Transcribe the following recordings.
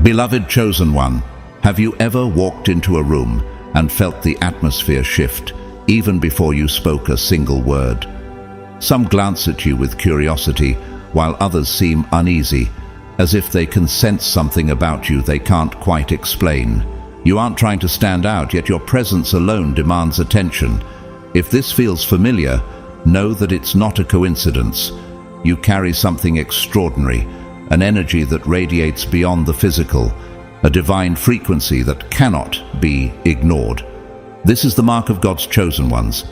Beloved chosen one, have you ever walked into a room and felt the atmosphere shift, even before you spoke a single word? Some glance at you with curiosity, while others seem uneasy, as if they can sense something about you they can't quite explain. You aren't trying to stand out, yet your presence alone demands attention. If this feels familiar, know that it's not a coincidence. You carry something extraordinary, an energy that radiates beyond the physical, a divine frequency that cannot be ignored. This is the mark of God's chosen ones.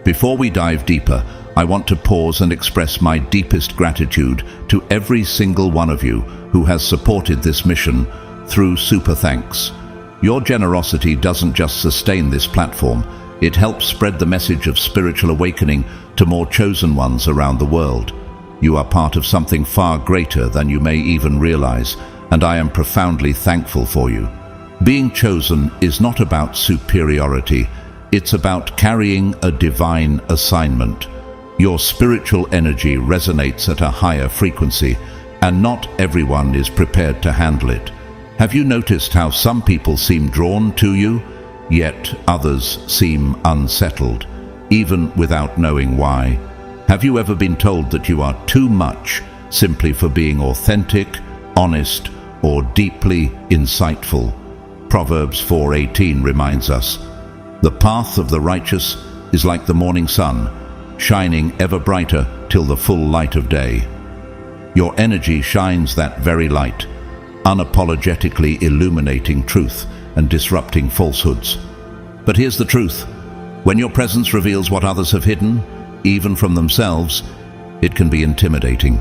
Before we dive deeper, I want to pause and express my deepest gratitude to every single one of you who has supported this mission through Super Thanks. Your generosity doesn't just sustain this platform, it helps spread the message of spiritual awakening to more chosen ones around the world. You are part of something far greater than you may even realize, and I am profoundly thankful for you. Being chosen is not about superiority, it's about carrying a divine assignment. Your spiritual energy resonates at a higher frequency, and not everyone is prepared to handle it. Have you noticed how some people seem drawn to you, yet others seem unsettled, even without knowing why? Have you ever been told that you are too much simply for being authentic, honest, or deeply insightful? Proverbs 4:18 reminds us, "The path of the righteous is like the morning sun, shining ever brighter till the full light of day." Your energy shines that very light, unapologetically illuminating truth and disrupting falsehoods. But here's the truth. When your presence reveals what others have hidden, even from themselves, it can be intimidating.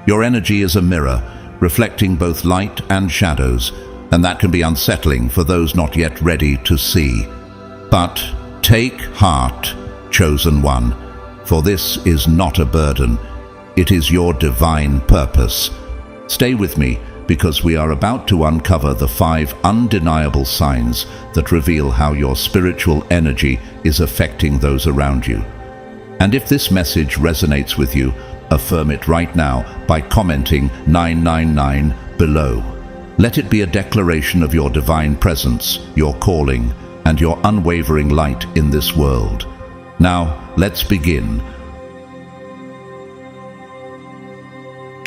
Your energy is a mirror, reflecting both light and shadows, and that can be unsettling for those not yet ready to see. But take heart, chosen one, for this is not a burden. It is your divine purpose. Stay with me, because we are about to uncover the 5 undeniable signs that reveal how your spiritual energy is affecting those around you. And if this message resonates with you, affirm it right now by commenting 999 below. Let it be a declaration of your divine presence, your calling, and your unwavering light in this world. Now, let's begin.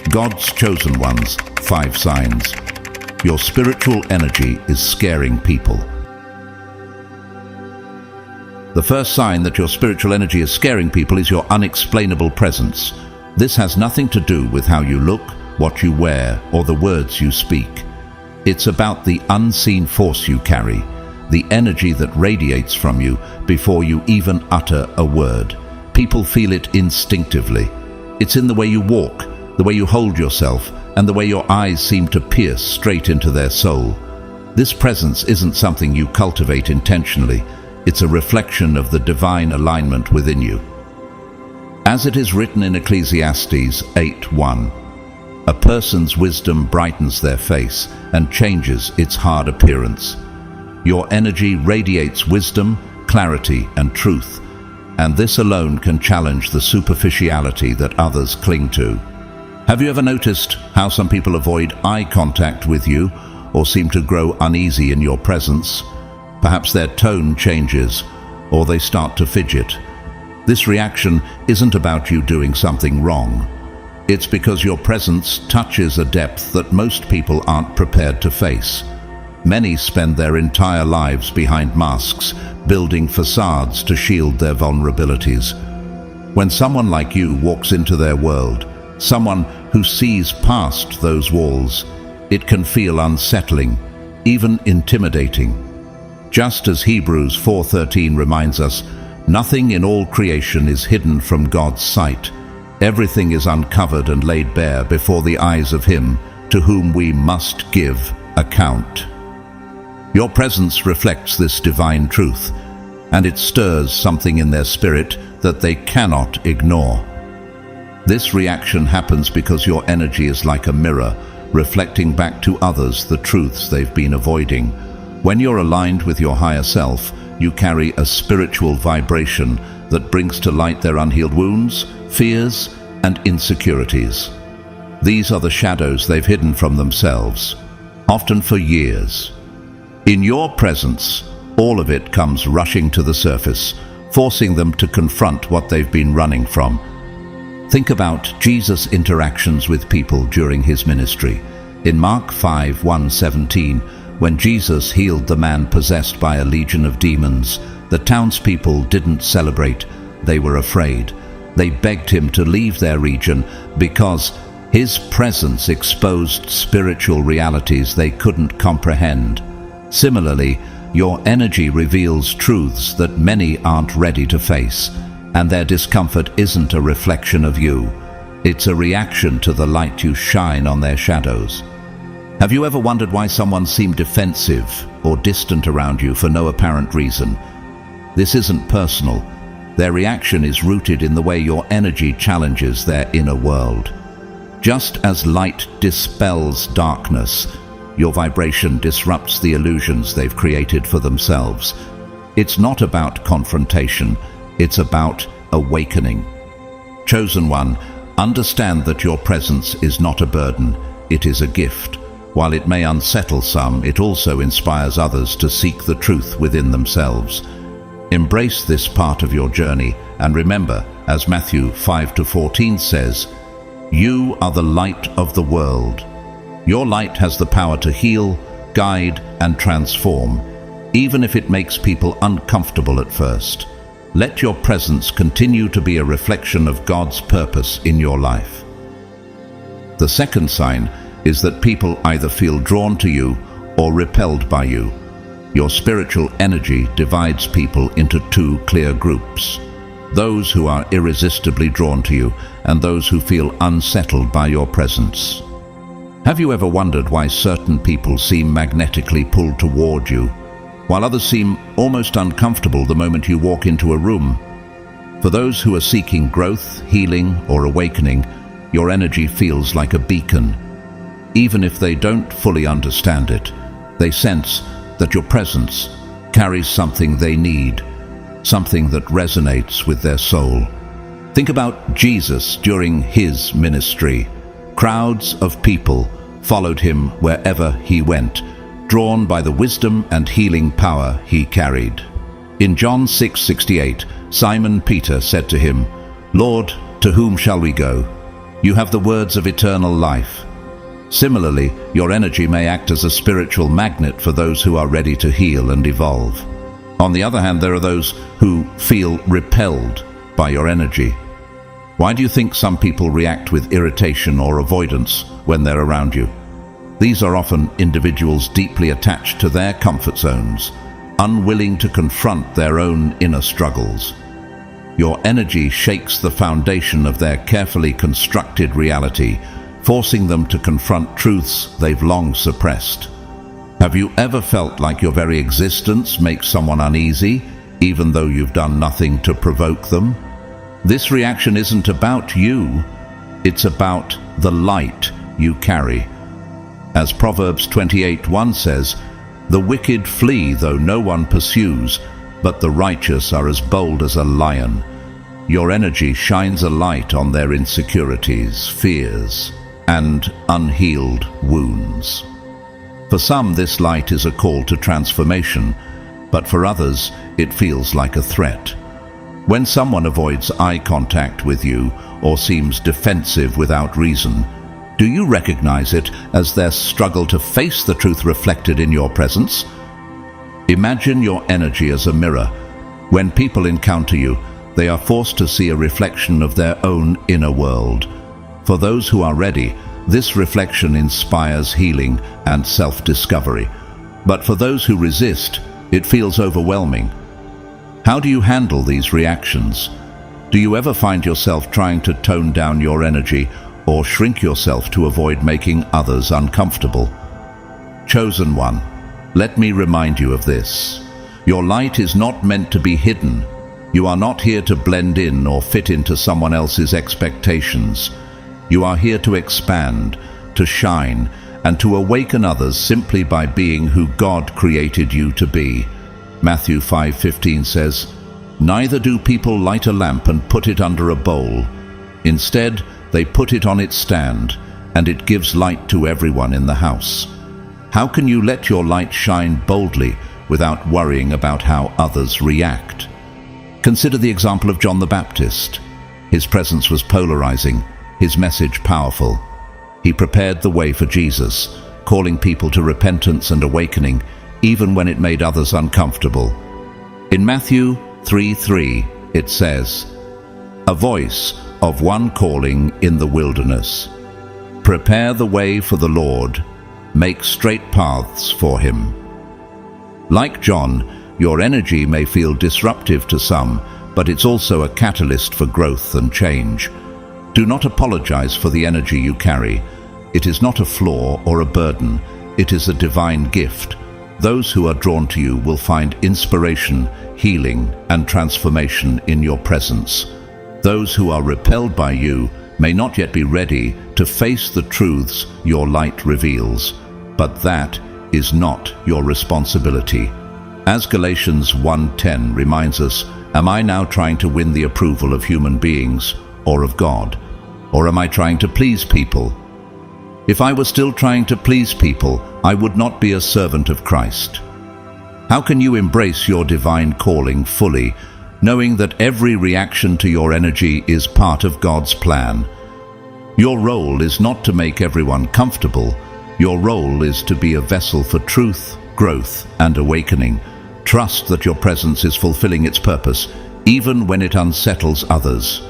God's chosen ones, 5 signs. Your spiritual energy is scaring people. The first sign that your spiritual energy is scaring people is your unexplainable presence. This has nothing to do with how you look, what you wear, or the words you speak. It's about the unseen force you carry, the energy that radiates from you before you even utter a word. People feel it instinctively. It's in the way you walk, the way you hold yourself, and the way your eyes seem to pierce straight into their soul. This presence isn't something you cultivate intentionally. It's a reflection of the divine alignment within you. As it is written in Ecclesiastes 8:1, "A person's wisdom brightens their face and changes its hard appearance." Your energy radiates wisdom, clarity, and truth, and this alone can challenge the superficiality that others cling to. Have you ever noticed how some people avoid eye contact with you or seem to grow uneasy in your presence? Perhaps their tone changes, or they start to fidget. This reaction isn't about you doing something wrong. It's because your presence touches a depth that most people aren't prepared to face. Many spend their entire lives behind masks, building facades to shield their vulnerabilities. When someone like you walks into their world, someone who sees past those walls, it can feel unsettling, even intimidating. Just as Hebrews 4:13 reminds us, nothing in all creation is hidden from God's sight. Everything is uncovered and laid bare before the eyes of Him to whom we must give account. Your presence reflects this divine truth, and it stirs something in their spirit that they cannot ignore. This reaction happens because your energy is like a mirror, reflecting back to others the truths they've been avoiding. When you're aligned with your higher self, you carry a spiritual vibration that brings to light their unhealed wounds, fears, and insecurities. These are the shadows they've hidden from themselves. often for years. In your presence, all of it comes rushing to the surface, forcing them to confront what they've been running from. Think about Jesus' interactions with people during his ministry. In Mark 5:1-17, when Jesus healed the man possessed by a legion of demons, the townspeople didn't celebrate, they were afraid. They begged him to leave their region because his presence exposed spiritual realities they couldn't comprehend. Similarly, your energy reveals truths that many aren't ready to face, and their discomfort isn't a reflection of you. It's a reaction to the light you shine on their shadows. Have you ever wondered why someone seemed defensive or distant around you for no apparent reason? This isn't personal. Their reaction is rooted in the way your energy challenges their inner world. Just as light dispels darkness, your vibration disrupts the illusions they've created for themselves. It's not about confrontation, it's about awakening. Chosen one, understand that your presence is not a burden, it is a gift. While it may unsettle some, it also inspires others to seek the truth within themselves. Embrace this part of your journey and remember, as Matthew 5:14 says, "You are the light of the world." Your light has the power to heal, guide, and transform, even if it makes people uncomfortable at first. Let your presence continue to be a reflection of God's purpose in your life. The second sign is that people either feel drawn to you or repelled by you. Your spiritual energy divides people into two clear groups: those who are irresistibly drawn to you and those who feel unsettled by your presence. Have you ever wondered why certain people seem magnetically pulled toward you, while others seem almost uncomfortable the moment you walk into a room? For those who are seeking growth, healing, or awakening, your energy feels like a beacon. Even if they don't fully understand it, they sense that your presence carries something they need, something that resonates with their soul. Think about Jesus during his ministry. Crowds of people followed him wherever he went, drawn by the wisdom and healing power he carried. In John 6:68, Simon Peter said to him, "Lord, to whom shall we go? You have the words of eternal life." Similarly, your energy may act as a spiritual magnet for those who are ready to heal and evolve. On the other hand, there are those who feel repelled by your energy. Why do you think some people react with irritation or avoidance when they're around you? These are often individuals deeply attached to their comfort zones, unwilling to confront their own inner struggles. Your energy shakes the foundation of their carefully constructed reality, forcing them to confront truths they've long suppressed. Have you ever felt like your very existence makes someone uneasy, even though you've done nothing to provoke them? This reaction isn't about you, it's about the light you carry. As Proverbs 28:1 says, "The wicked flee though no one pursues, but the righteous are as bold as a lion." Your energy shines a light on their insecurities, fears, and unhealed wounds. For some, this light is a call to transformation, but for others, it feels like a threat. When someone avoids eye contact with you or seems defensive without reason, do you recognize it as their struggle to face the truth reflected in your presence? Imagine your energy as a mirror. When people encounter you, they are forced to see a reflection of their own inner world. For those who are ready, this reflection inspires healing and self-discovery. But for those who resist, it feels overwhelming. How do you handle these reactions? Do you ever find yourself trying to tone down your energy or shrink yourself to avoid making others uncomfortable? Chosen one, let me remind you of this. Your light is not meant to be hidden. You are not here to blend in or fit into someone else's expectations. You are here to expand, to shine, and to awaken others simply by being who God created you to be. Matthew 5:15 says, "Neither do people light a lamp and put it under a bowl. Instead, they put it on its stand, and it gives light to everyone in the house." How can you let your light shine boldly without worrying about how others react? Consider the example of John the Baptist. His presence was polarizing, his message powerful. He prepared the way for Jesus, calling people to repentance and awakening, even when it made others uncomfortable. In Matthew 3:3, it says, "A voice of one calling in the wilderness. Prepare the way for the Lord, make straight paths for him." Like John, your energy may feel disruptive to some, but it's also a catalyst for growth and change. Do not apologize for the energy you carry. It is not a flaw or a burden. It is a divine gift. Those who are drawn to you will find inspiration, healing, and transformation in your presence. Those who are repelled by you may not yet be ready to face the truths your light reveals, but that is not your responsibility. As Galatians 1:10 reminds us, am I now trying to win the approval of human beings or of God? Or am I trying to please people? If I were still trying to please people, I would not be a servant of Christ. How can you embrace your divine calling fully, knowing that every reaction to your energy is part of God's plan? Your role is not to make everyone comfortable. Your role is to be a vessel for truth, growth, and awakening. Trust that your presence is fulfilling its purpose, even when it unsettles others.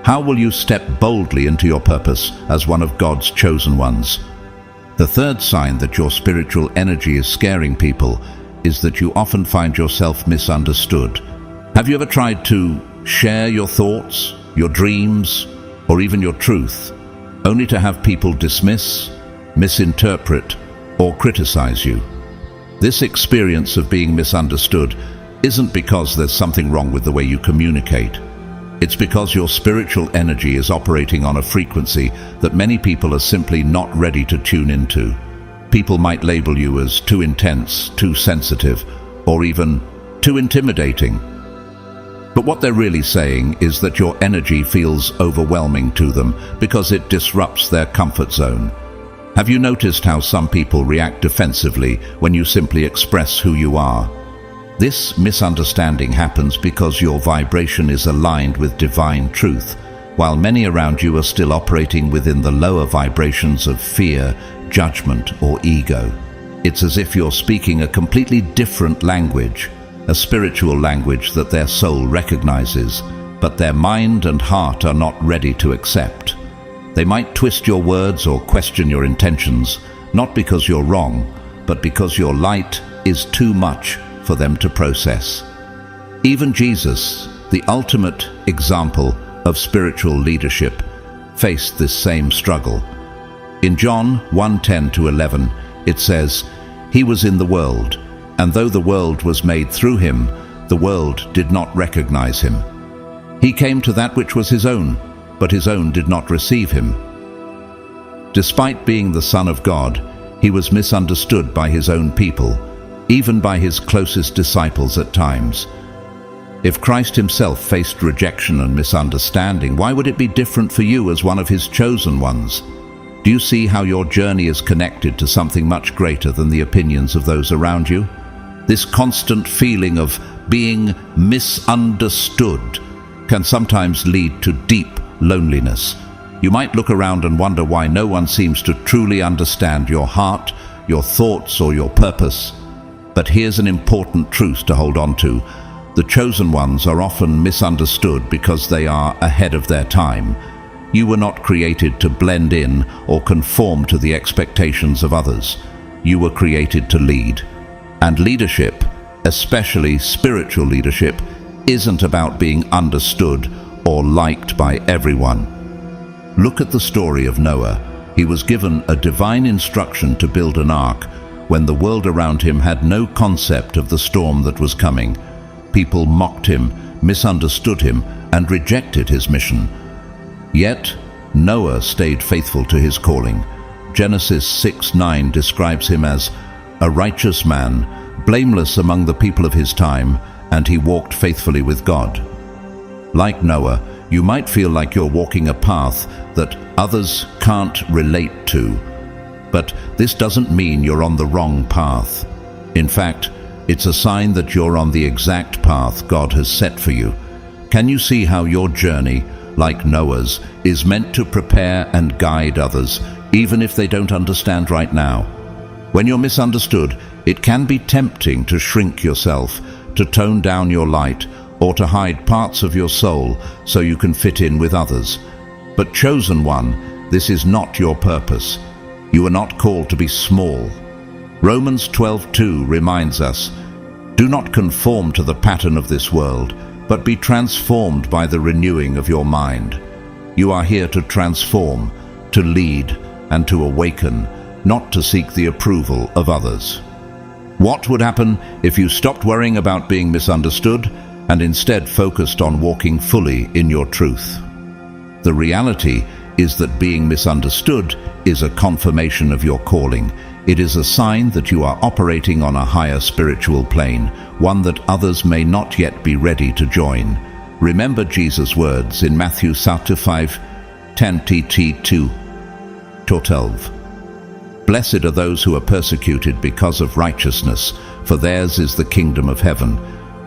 How will you step boldly into your purpose as one of God's chosen ones? The third sign that your spiritual energy is scaring people is that you often find yourself misunderstood. Have you ever tried to share your thoughts, your dreams, or even your truth, only to have people dismiss, misinterpret, or criticize you? This experience of being misunderstood isn't because there's something wrong with the way you communicate. It's because your spiritual energy is operating on a frequency that many people are simply not ready to tune into. People might label you as too intense, too sensitive, or even too intimidating. But what they're really saying is that your energy feels overwhelming to them because it disrupts their comfort zone. Have you noticed how some people react defensively when you simply express who you are? This misunderstanding happens because your vibration is aligned with divine truth, while many around you are still operating within the lower vibrations of fear, judgment, or ego. It's as if you're speaking a completely different language, a spiritual language that their soul recognizes, but their mind and heart are not ready to accept. They might twist your words or question your intentions, not because you're wrong, but because your light is too much for them to process. Even Jesus, the ultimate example of spiritual leadership, faced this same struggle. In John 1:10-11, it says, "He was in the world, and though the world was made through him, the world did not recognize him. He came to that which was his own, but his own did not receive him." Despite being the Son of God, he was misunderstood by his own people, even by his closest disciples at times. If Christ himself faced rejection and misunderstanding, why would it be different for you as one of his chosen ones? Do you see how your journey is connected to something much greater than the opinions of those around you? This constant feeling of being misunderstood can sometimes lead to deep loneliness. You might look around and wonder why no one seems to truly understand your heart, your thoughts, or your purpose. But here's an important truth to hold on to. The chosen ones are often misunderstood because they are ahead of their time. You were not created to blend in or conform to the expectations of others. You were created to lead. And leadership, especially spiritual leadership, isn't about being understood or liked by everyone. Look at the story of Noah. He was given a divine instruction to build an ark when the world around him had no concept of the storm that was coming. People mocked him, misunderstood him, and rejected his mission. Yet, Noah stayed faithful to his calling. Genesis 6:9 describes him as a righteous man, blameless among the people of his time, and he walked faithfully with God. Like Noah, you might feel like you're walking a path that others can't relate to. But this doesn't mean you're on the wrong path. In fact, it's a sign that you're on the exact path God has set for you. Can you see how your journey, like Noah's, is meant to prepare and guide others, even if they don't understand right now? When you're misunderstood, it can be tempting to shrink yourself, to tone down your light, or to hide parts of your soul so you can fit in with others. But chosen one, this is not your purpose. You are not called to be small. Romans 12:2 reminds us, "Do not conform to the pattern of this world, but be transformed by the renewing of your mind." You are here to transform, to lead, and to awaken, not to seek the approval of others. What would happen if you stopped worrying about being misunderstood and instead focused on walking fully in your truth? The reality is that being misunderstood is a confirmation of your calling. It is a sign that you are operating on a higher spiritual plane, one that others may not yet be ready to join. Remember Jesus' words in Matthew 5:10-12. Blessed are those who are persecuted because of righteousness, for theirs is the kingdom of heaven.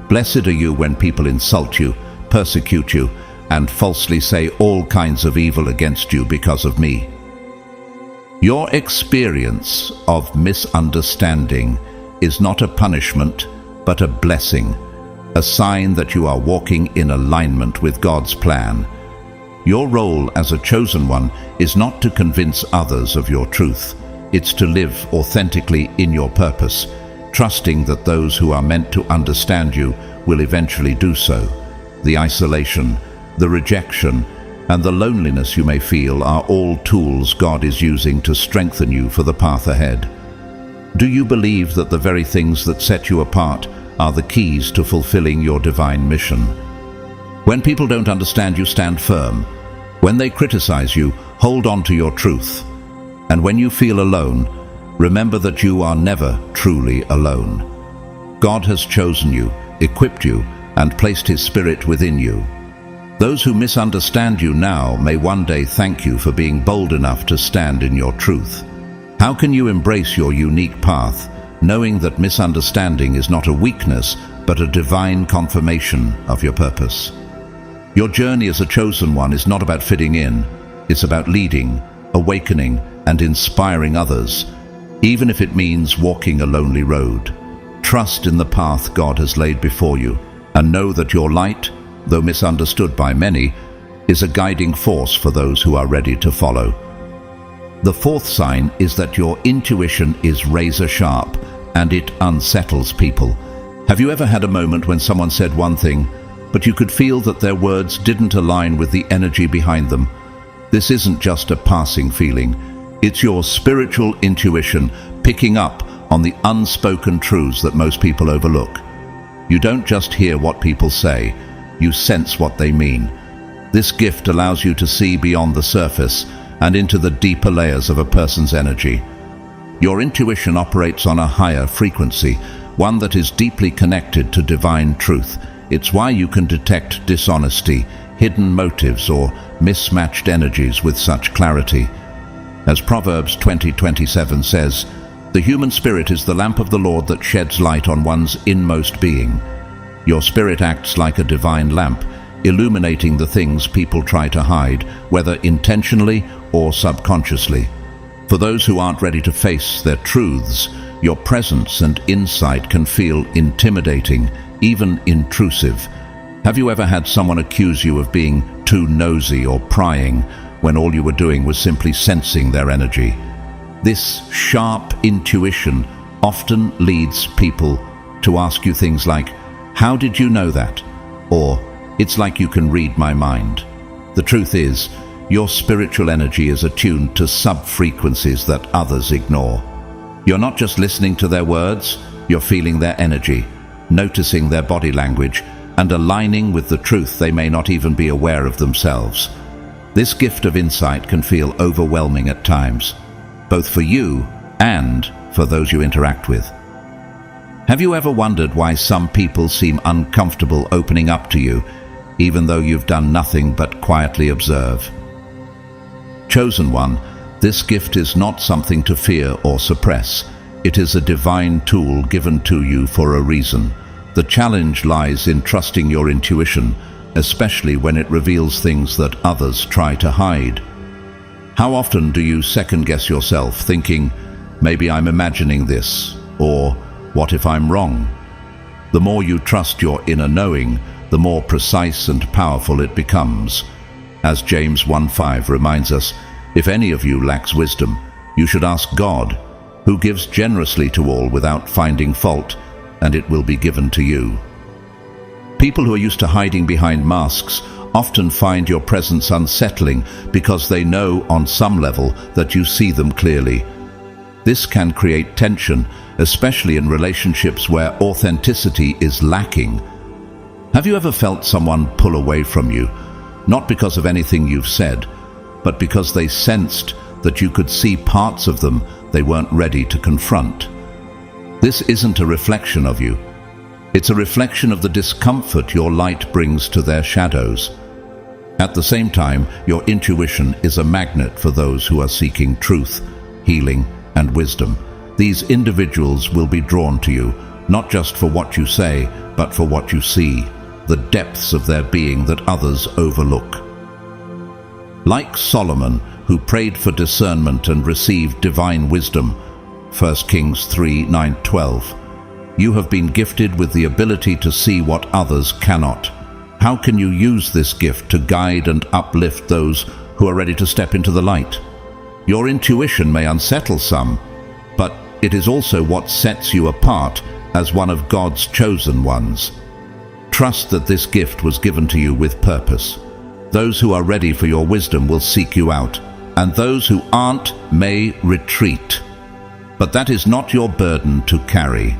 Blessed are you when people insult you, persecute you, and falsely say all kinds of evil against you because of me. Your experience of misunderstanding is not a punishment, but a blessing, a sign that you are walking in alignment with God's plan. Your role as a chosen one is not to convince others of your truth. It's to live authentically in your purpose, trusting that those who are meant to understand you will eventually do so. The isolation, the rejection, and the loneliness you may feel are all tools God is using to strengthen you for the path ahead. Do you believe that the very things that set you apart are the keys to fulfilling your divine mission? When people don't understand you, stand firm. When they criticize you, hold on to your truth. And when you feel alone, remember that you are never truly alone. God has chosen you, equipped you, and placed His Spirit within you. Those who misunderstand you now may one day thank you for being bold enough to stand in your truth. How can you embrace your unique path, knowing that misunderstanding is not a weakness, but a divine confirmation of your purpose? Your journey as a chosen one is not about fitting in. It's about leading, awakening, and inspiring others, even if it means walking a lonely road. Trust in the path God has laid before you, and know that your light, though misunderstood by many, is a guiding force for those who are ready to follow. The fourth sign is that your intuition is razor sharp, and it unsettles people. Have you ever had a moment when someone said one thing, but you could feel that their words didn't align with the energy behind them? This isn't just a passing feeling. It's your spiritual intuition picking up on the unspoken truths that most people overlook. You don't just hear what people say, you sense what they mean. This gift allows you to see beyond the surface and into the deeper layers of a person's energy. Your intuition operates on a higher frequency, one that is deeply connected to divine truth. It's why you can detect dishonesty, hidden motives, or mismatched energies with such clarity. As Proverbs 20:27 says, "The human spirit is the lamp of the Lord that sheds light on one's inmost being." Your spirit acts like a divine lamp, illuminating the things people try to hide, whether intentionally or subconsciously. For those who aren't ready to face their truths, your presence and insight can feel intimidating, even intrusive. Have you ever had someone accuse you of being too nosy or prying, when all you were doing was simply sensing their energy? This sharp intuition often leads people to ask you things like, "How did you know that?" Or, "It's like you can read my mind." The truth is, your spiritual energy is attuned to sub-frequencies that others ignore. You're not just listening to their words, you're feeling their energy, noticing their body language, and aligning with the truth they may not even be aware of themselves. This gift of insight can feel overwhelming at times, both for you and for those you interact with. Have you ever wondered why some people seem uncomfortable opening up to you, even though you've done nothing but quietly observe? Chosen one, This gift is not something to fear or suppress. It is a divine tool given to you for a reason. The challenge lies in trusting your intuition, especially when it reveals things that others try to hide. How often do you second-guess yourself, thinking, maybe I'm imagining this, or what if I'm wrong? The more you trust your inner knowing, the more precise and powerful it becomes. As James 1:5 reminds us, if any of you lacks wisdom, you should ask God, who gives generously to all without finding fault, and it will be given to you. People who are used to hiding behind masks often find your presence unsettling because they know on some level that you see them clearly. This can create tension, especially in relationships where authenticity is lacking. Have you ever felt someone pull away from you, not because of anything you've said, but because they sensed that you could see parts of them they weren't ready to confront? This isn't a reflection of you. It's a reflection of the discomfort your light brings to their shadows. At the same time, your intuition is a magnet for those who are seeking truth, healing, and wisdom. These individuals will be drawn to you, not just for what you say, but for what you see, the depths of their being that others overlook. Like Solomon, who prayed for discernment and received divine wisdom, 1 Kings 3:9-12, you have been gifted with the ability to see what others cannot. How can you use this gift to guide and uplift those who are ready to step into the light? Your intuition may unsettle some, but it is also what sets you apart as one of God's chosen ones. Trust that this gift was given to you with purpose. Those who are ready for your wisdom will seek you out, and those who aren't may retreat. But that is not your burden to carry.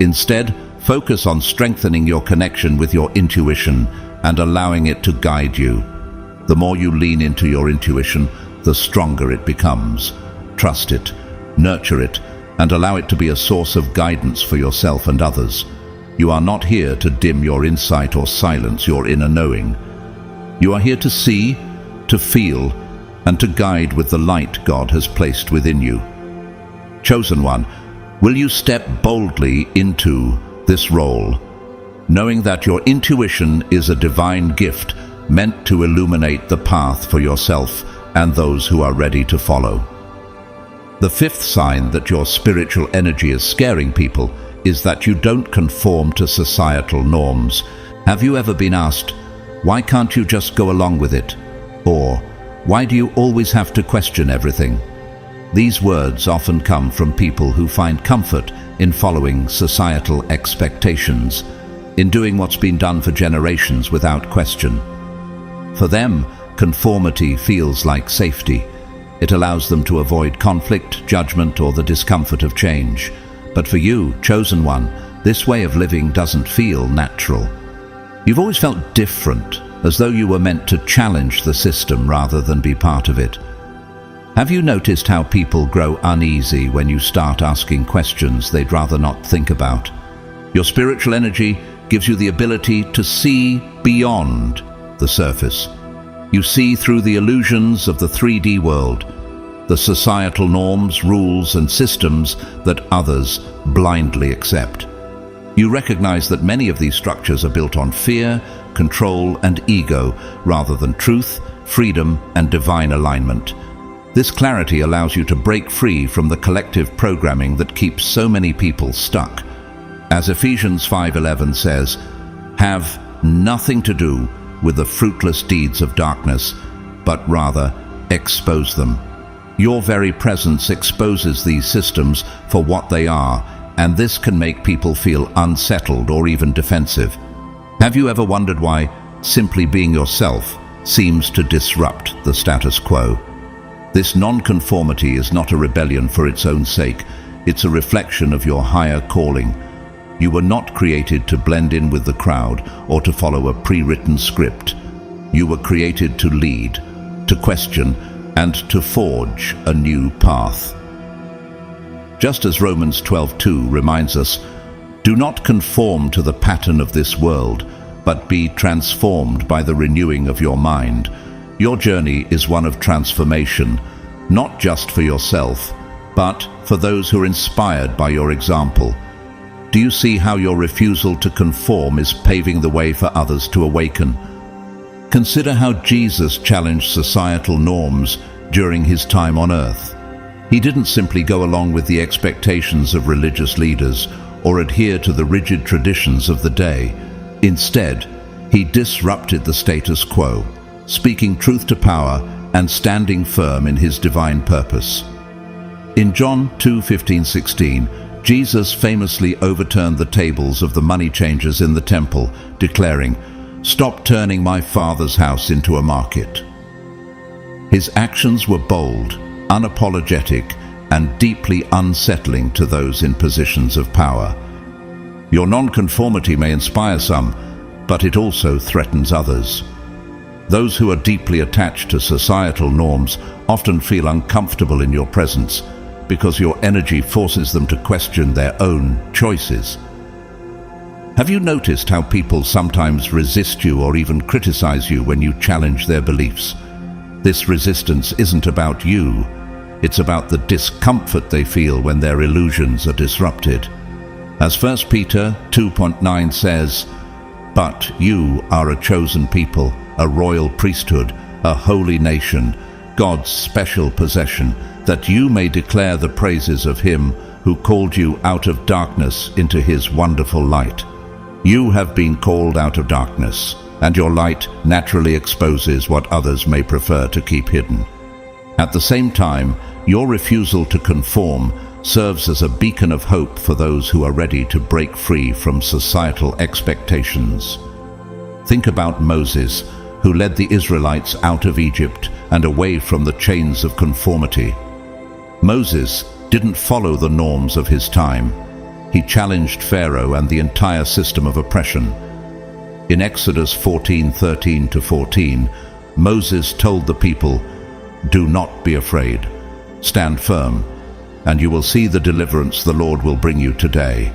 Instead, focus on strengthening your connection with your intuition and allowing it to guide you. The more you lean into your intuition, the stronger it becomes. Trust it, nurture it, and allow it to be a source of guidance for yourself and others. You are not here to dim your insight or silence your inner knowing. You are here to see, to feel, and to guide with the light God has placed within you. Chosen one, will you step boldly into this role, knowing that your intuition is a divine gift meant to illuminate the path for yourself and those who are ready to follow? The fifth sign that your spiritual energy is scaring people is that you don't conform to societal norms. Have you ever been asked, why can't you just go along with it? Or, why do you always have to question everything? These words often come from people who find comfort in following societal expectations, in doing what's been done for generations without question. For them, conformity feels like safety. It allows them to avoid conflict, judgment, or the discomfort of change. But for you, chosen one, this way of living doesn't feel natural. You've always felt different, as though you were meant to challenge the system rather than be part of it. Have you noticed how people grow uneasy when you start asking questions they'd rather not think about? Your spiritual energy gives you the ability to see beyond the surface. You see through the illusions of the 3D world, the societal norms, rules, and systems that others blindly accept. You recognize that many of these structures are built on fear, control, and ego, rather than truth, freedom, and divine alignment. This clarity allows you to break free from the collective programming that keeps so many people stuck. As Ephesians 5:11 says, have nothing to do with the fruitless deeds of darkness, but rather expose them. Your very presence exposes these systems for what they are, and this can make people feel unsettled or even defensive. Have you ever wondered why simply being yourself seems to disrupt the status quo? This non-conformity is not a rebellion for its own sake. It's a reflection of your higher calling. You were not created to blend in with the crowd or to follow a pre-written script. You were created to lead, to question, and to forge a new path. Just as Romans 12:2 reminds us, do not conform to the pattern of this world, but be transformed by the renewing of your mind. Your journey is one of transformation, not just for yourself, but for those who are inspired by your example. Do you see how your refusal to conform is paving the way for others to awaken? Consider how Jesus challenged societal norms during his time on earth. He didn't simply go along with the expectations of religious leaders or adhere to the rigid traditions of the day. Instead, he disrupted the status quo, speaking truth to power and standing firm in his divine purpose. In John 2:15-16, Jesus famously overturned the tables of the money changers in the temple, declaring, "Stop turning my Father's house into a market." His actions were bold, unapologetic, and deeply unsettling to those in positions of power. Your nonconformity may inspire some, but it also threatens others. Those who are deeply attached to societal norms often feel uncomfortable in your presence because your energy forces them to question their own choices. Have you noticed how people sometimes resist you or even criticize you when you challenge their beliefs? This resistance isn't about you. It's about the discomfort they feel when their illusions are disrupted. As 1 Peter 2:9 says, "But you are a chosen people, a royal priesthood, a holy nation, God's special possession, that you may declare the praises of him who called you out of darkness into his wonderful light." You have been called out of darkness, and your light naturally exposes what others may prefer to keep hidden. At the same time, your refusal to conform serves as a beacon of hope for those who are ready to break free from societal expectations. Think about Moses, who led the Israelites out of Egypt and away from the chains of conformity. Moses didn't follow the norms of his time. He challenged Pharaoh and the entire system of oppression. In Exodus 14:13-14, Moses told the people, "Do not be afraid. Stand firm, and you will see the deliverance the Lord will bring you today.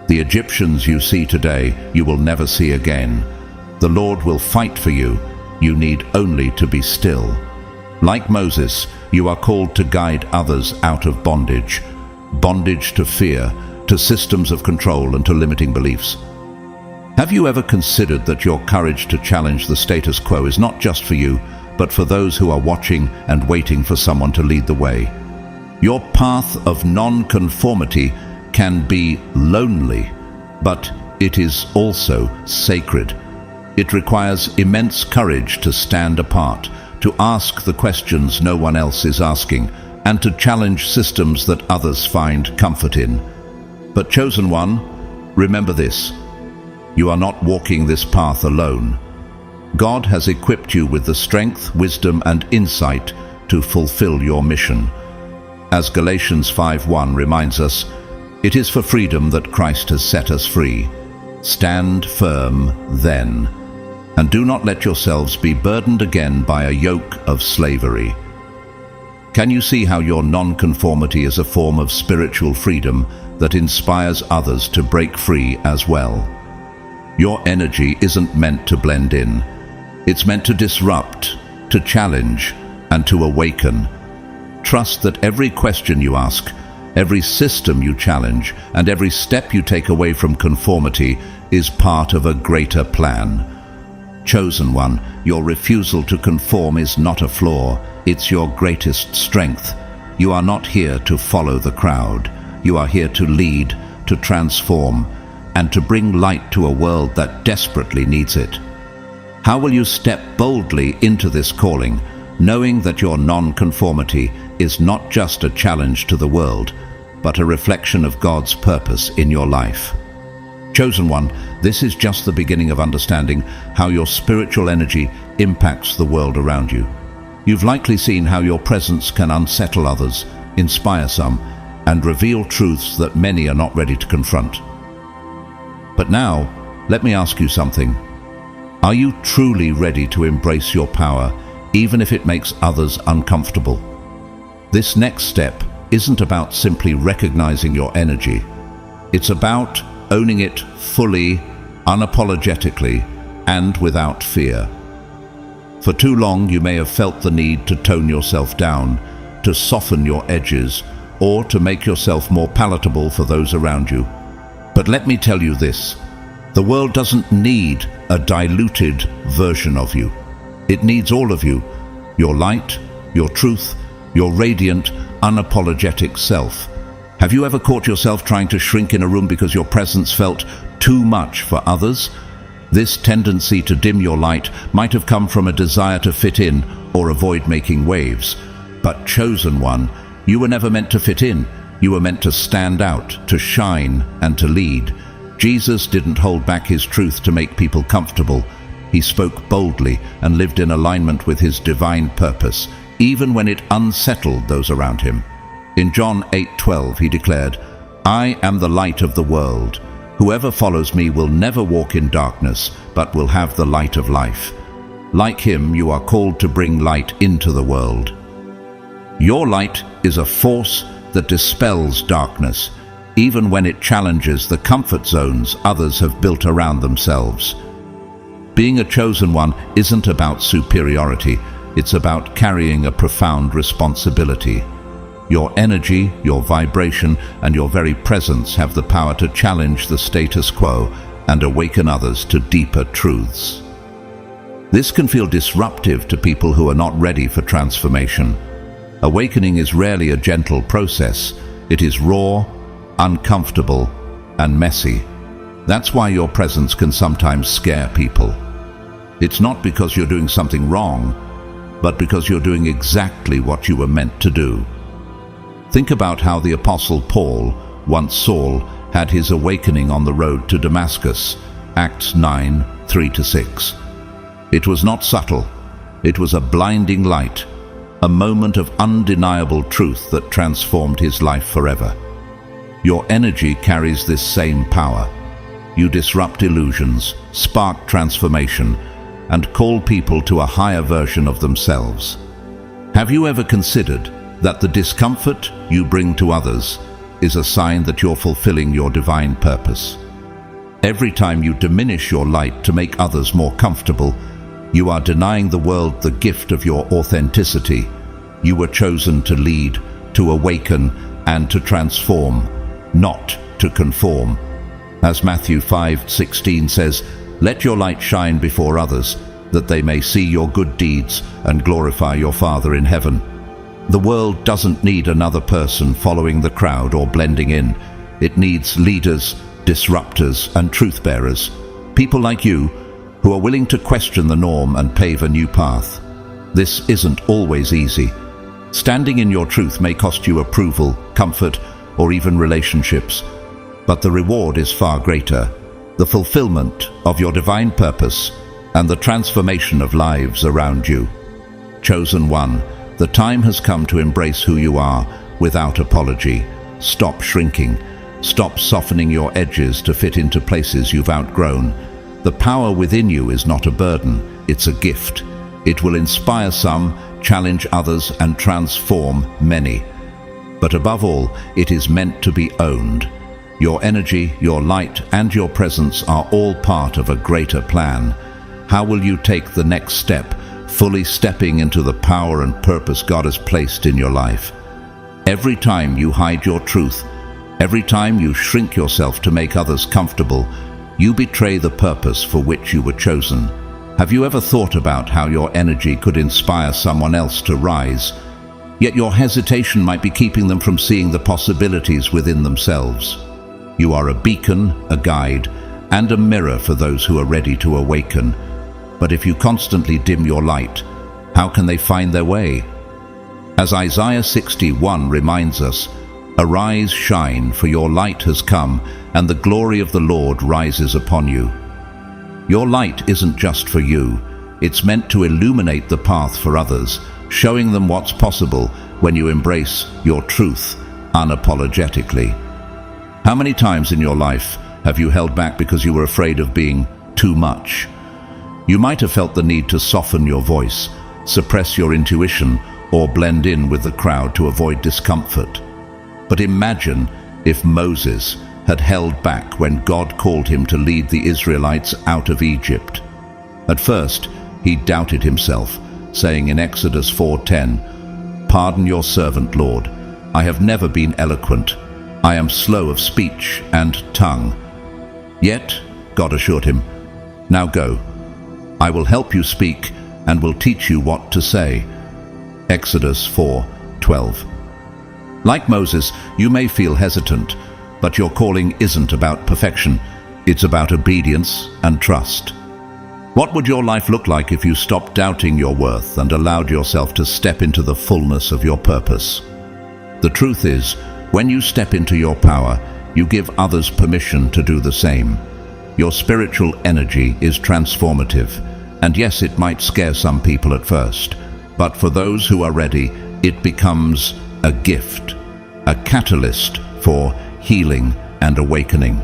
The Egyptians you see today, you will never see again. The Lord will fight for you. You need only to be still." Like Moses, you are called to guide others out of bondage to fear, to systems of control, and to limiting beliefs. Have you ever considered that your courage to challenge the status quo is not just for you, but for those who are watching and waiting for someone to lead the way? Your path of non-conformity can be lonely, but it is also sacred. It requires immense courage to stand apart, to ask the questions no one else is asking, and to challenge systems that others find comfort in. But chosen one, remember this: you are not walking this path alone. God has equipped you with the strength, wisdom, and insight to fulfill your mission. As Galatians 5:1 reminds us, it is for freedom that Christ has set us free. Stand firm then, and do not let yourselves be burdened again by a yoke of slavery. Can you see how your non-conformity is a form of spiritual freedom that inspires others to break free as well? Your energy isn't meant to blend in. It's meant to disrupt, to challenge, and to awaken. Trust that every question you ask, every system you challenge, and every step you take away from conformity is part of a greater plan. Chosen one, your refusal to conform is not a flaw, it's your greatest strength. You are not here to follow the crowd. You are here to lead, to transform, and to bring light to a world that desperately needs it. How will you step boldly into this calling, knowing that your non-conformity is not just a challenge to the world, but a reflection of God's purpose in your life? Chosen one, this is just the beginning of understanding how your spiritual energy impacts the world around you. You've likely seen how your presence can unsettle others, inspire some, and reveal truths that many are not ready to confront. But now, let me ask you something. Are you truly ready to embrace your power, even if it makes others uncomfortable? This next step isn't about simply recognizing your energy. It's about owning it fully, unapologetically, and without fear. For too long, you may have felt the need to tone yourself down, to soften your edges or to make yourself more palatable for those around you. But let me tell you this, the world doesn't need a diluted version of you. It needs all of you, your light, your truth, your radiant, unapologetic self. Have you ever caught yourself trying to shrink in a room because your presence felt too much for others? This tendency to dim your light might have come from a desire to fit in or avoid making waves. But chosen one, you were never meant to fit in. You were meant to stand out, to shine, and to lead. Jesus didn't hold back his truth to make people comfortable. He spoke boldly and lived in alignment with his divine purpose, even when it unsettled those around him. In John 8:12, he declared, "I am the light of the world. Whoever follows me will never walk in darkness, but will have the light of life." Like him, you are called to bring light into the world. Your light is a force that dispels darkness, even when it challenges the comfort zones others have built around themselves. Being a chosen one isn't about superiority, it's about carrying a profound responsibility. Your energy, your vibration, and your very presence have the power to challenge the status quo and awaken others to deeper truths. This can feel disruptive to people who are not ready for transformation. Awakening is rarely a gentle process. It is raw, uncomfortable, and messy. That's why your presence can sometimes scare people. It's not because you're doing something wrong, but because you're doing exactly what you were meant to do. Think about how the Apostle Paul, once Saul, had his awakening on the road to Damascus, Acts 9, 3-6. It was not subtle. It was a blinding light, a moment of undeniable truth that transformed his life forever. Your energy carries this same power. You disrupt illusions, spark transformation, and call people to a higher version of themselves. Have you ever considered that the discomfort you bring to others is a sign that you're fulfilling your divine purpose? Every time you diminish your light to make others more comfortable, you are denying the world the gift of your authenticity. You were chosen to lead, to awaken, and to transform, not to conform. As Matthew 5:16 says, "Let your light shine before others, that they may see your good deeds and glorify your Father in heaven." The world doesn't need another person following the crowd or blending in. It needs leaders, disruptors, and truth-bearers, people like you who are willing to question the norm and pave a new path. This isn't always easy. Standing in your truth may cost you approval, comfort, or even relationships, but the reward is far greater: the fulfillment of your divine purpose and the transformation of lives around you. Chosen one, the time has come to embrace who you are without apology. Stop shrinking. Stop softening your edges to fit into places you've outgrown. The power within you is not a burden, it's a gift. It will inspire some, challenge others, and transform many. But above all, it is meant to be owned. Your energy, your light, and your presence are all part of a greater plan. How will you take the next step, fully stepping into the power and purpose God has placed in your life? Every time you hide your truth, every time you shrink yourself to make others comfortable, you betray the purpose for which you were chosen. Have you ever thought about how your energy could inspire someone else to rise? Yet your hesitation might be keeping them from seeing the possibilities within themselves. You are a beacon, a guide, and a mirror for those who are ready to awaken. But if you constantly dim your light, how can they find their way? As Isaiah 61 reminds us, "Arise, shine, for your light has come, and the glory of the Lord rises upon you." Your light isn't just for you. It's meant to illuminate the path for others, showing them what's possible when you embrace your truth unapologetically. How many times in your life have you held back because you were afraid of being too much? You might have felt the need to soften your voice, suppress your intuition, or blend in with the crowd to avoid discomfort. But imagine if Moses had held back when God called him to lead the Israelites out of Egypt. At first, he doubted himself, saying in Exodus 4:10, "Pardon your servant, Lord. I have never been eloquent. I am slow of speech and tongue." Yet, God assured him, "Now go. I will help you speak and will teach you what to say." Exodus 4:12. Like Moses, you may feel hesitant, but your calling isn't about perfection. It's about obedience and trust. What would your life look like if you stopped doubting your worth and allowed yourself to step into the fullness of your purpose? The truth is, when you step into your power, you give others permission to do the same. Your spiritual energy is transformative, and yes, it might scare some people at first, but for those who are ready, it becomes a gift, a catalyst for healing and awakening.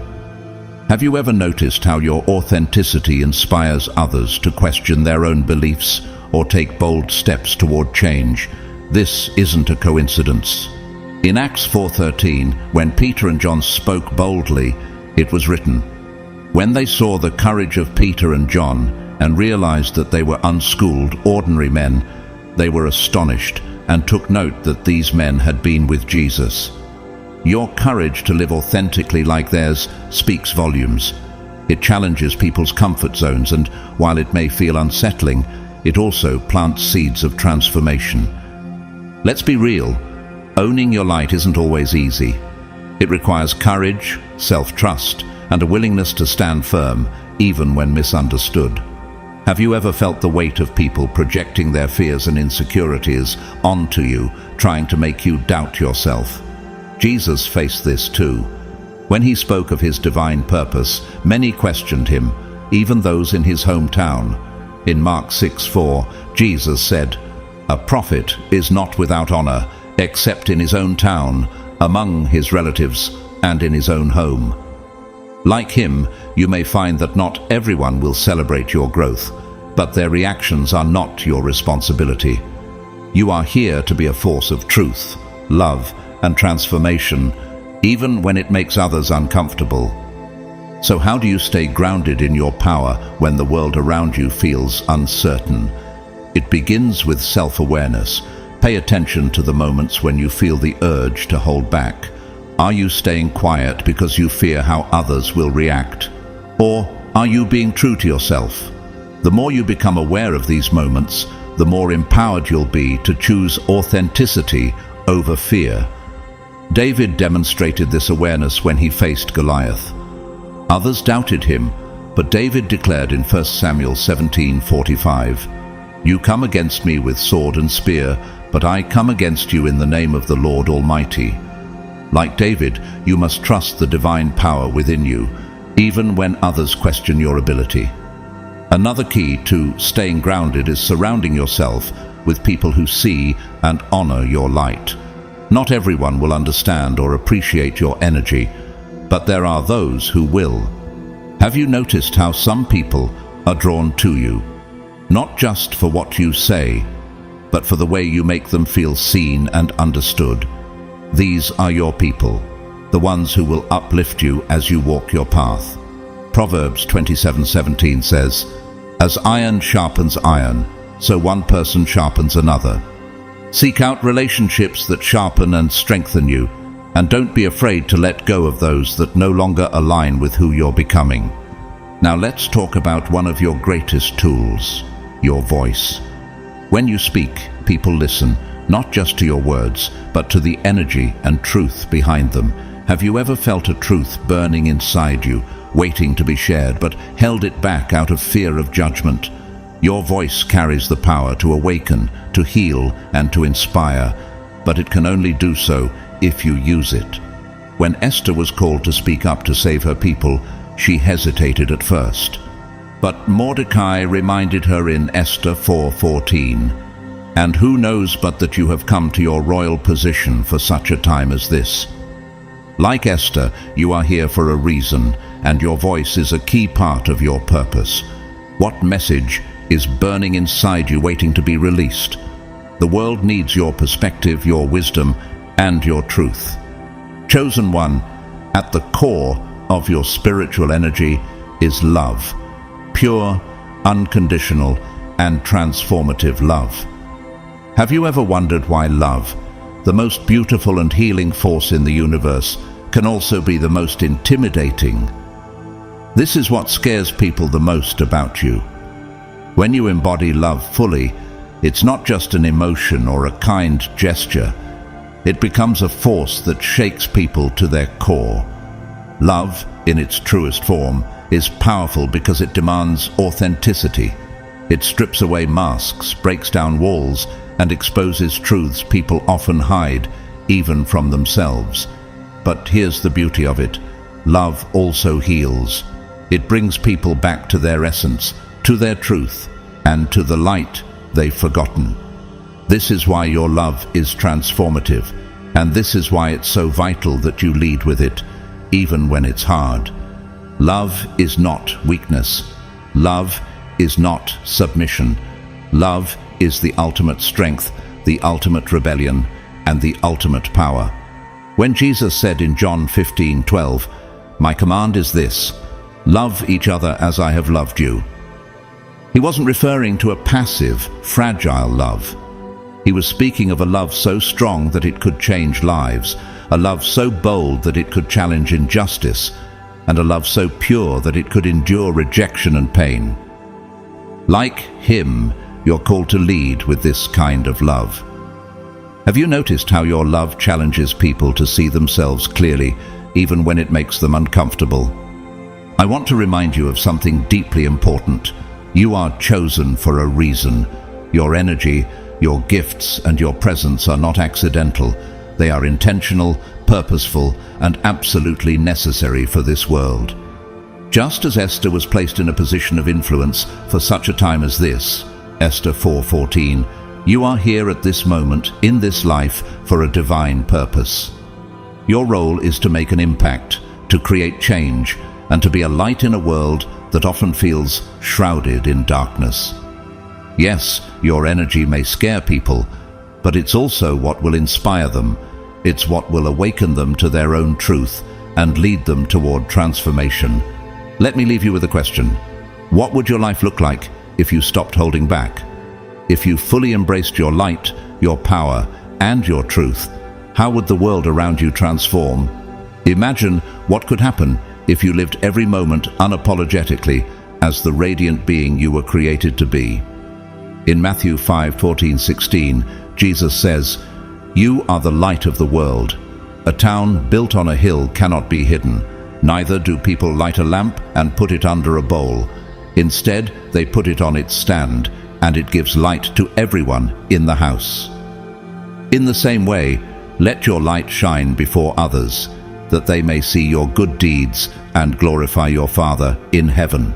Have you ever noticed how your authenticity inspires others to question their own beliefs or take bold steps toward change? This isn't a coincidence. In Acts 4:13, when Peter and John spoke boldly, it was written, "When they saw the courage of Peter and John and realized that they were unschooled, ordinary men, they were astonished and took note that these men had been with Jesus." Your courage to live authentically like theirs speaks volumes. It challenges people's comfort zones, and while it may feel unsettling, it also plants seeds of transformation. Let's be real. Owning your light isn't always easy. It requires courage, self-trust, and a willingness to stand firm, even when misunderstood. Have you ever felt the weight of people projecting their fears and insecurities onto you, trying to make you doubt yourself? Jesus faced this too. When he spoke of his divine purpose, many questioned him, even those in his hometown. In Mark 6:4, Jesus said, "A prophet is not without honor, except in his own town, among his relatives, and in his own home." Like him, you may find that not everyone will celebrate your growth, but their reactions are not your responsibility. You are here to be a force of truth, love, and transformation, even when it makes others uncomfortable. So how do you stay grounded in your power when the world around you feels uncertain? It begins with self-awareness. Pay attention to the moments when you feel the urge to hold back. Are you staying quiet because you fear how others will react? Or are you being true to yourself? The more you become aware of these moments, the more empowered you'll be to choose authenticity over fear. David demonstrated this awareness when he faced Goliath. Others doubted him, but David declared in 1 Samuel 17:45, "You come against me with sword and spear, but I come against you in the name of the Lord Almighty." Like David, you must trust the divine power within you, even when others question your ability. Another key to staying grounded is surrounding yourself with people who see and honor your light. Not everyone will understand or appreciate your energy, but there are those who will. Have you noticed how some people are drawn to you, not just for what you say, but for the way you make them feel seen and understood? These are your people, the ones who will uplift you as you walk your path. Proverbs 27:17 says, "As iron sharpens iron, so one person sharpens another." Seek out relationships that sharpen and strengthen you, and don't be afraid to let go of those that no longer align with who you're becoming. Now let's talk about one of your greatest tools, your voice. When you speak, people listen, not just to your words, but to the energy and truth behind them. Have you ever felt a truth burning inside you, waiting to be shared, but held it back out of fear of judgment? Your voice carries the power to awaken, to heal, and to inspire, but it can only do so if you use it. When Esther was called to speak up to save her people, she hesitated at first. But Mordecai reminded her in Esther 4:14, "And who knows but that you have come to your royal position for such a time as this?" Like Esther, you are here for a reason, and your voice is a key part of your purpose. What message is burning inside you waiting to be released? The world needs your perspective, your wisdom, and your truth. Chosen one, at the core of your spiritual energy is love. Pure, unconditional, and transformative love. Have you ever wondered why love, the most beautiful and healing force in the universe, can also be the most intimidating? This is what scares people the most about you. When you embody love fully, it's not just an emotion or a kind gesture. It becomes a force that shakes people to their core. Love, in its truest form, is powerful because it demands authenticity. It strips away masks, breaks down walls, and exposes truths people often hide, even from themselves. But here's the beauty of it. Love also heals. It brings people back to their essence, to their truth, and to the light they've forgotten. This is why your love is transformative, and this is why it's so vital that you lead with it, even when it's hard. Love is not weakness. Love is not submission. Love is the ultimate strength, the ultimate rebellion, and the ultimate power. When Jesus said in John 15:12, "My command is this, love each other as I have loved you," he wasn't referring to a passive, fragile love. He was speaking of a love so strong that it could change lives, a love so bold that it could challenge injustice, and a love so pure that it could endure rejection and pain. Like him, you're called to lead with this kind of love. Have you noticed how your love challenges people to see themselves clearly, even when it makes them uncomfortable? I want to remind you of something deeply important. You are chosen for a reason. Your energy, your gifts, and your presence are not accidental. They are intentional, purposeful, and absolutely necessary for this world. Just as Esther was placed in a position of influence for such a time as this, Esther 4:14, you are here at this moment, in this life, for a divine purpose. Your role is to make an impact, to create change, and to be a light in a world that often feels shrouded in darkness. Yes, your energy may scare people, but it's also what will inspire them. It's what will awaken them to their own truth and lead them toward transformation. Let me leave you with a question. What would your life look like if you stopped holding back? If you fully embraced your light, your power, and your truth, how would the world around you transform? Imagine what could happen if you lived every moment unapologetically as the radiant being you were created to be. In Matthew 5:14-16, Jesus says, "You are the light of the world. A town built on a hill cannot be hidden. Neither do people light a lamp and put it under a bowl. Instead, they put it on its stand, and it gives light to everyone in the house." In the same way, let your light shine before others, that they may see your good deeds and glorify your Father in heaven.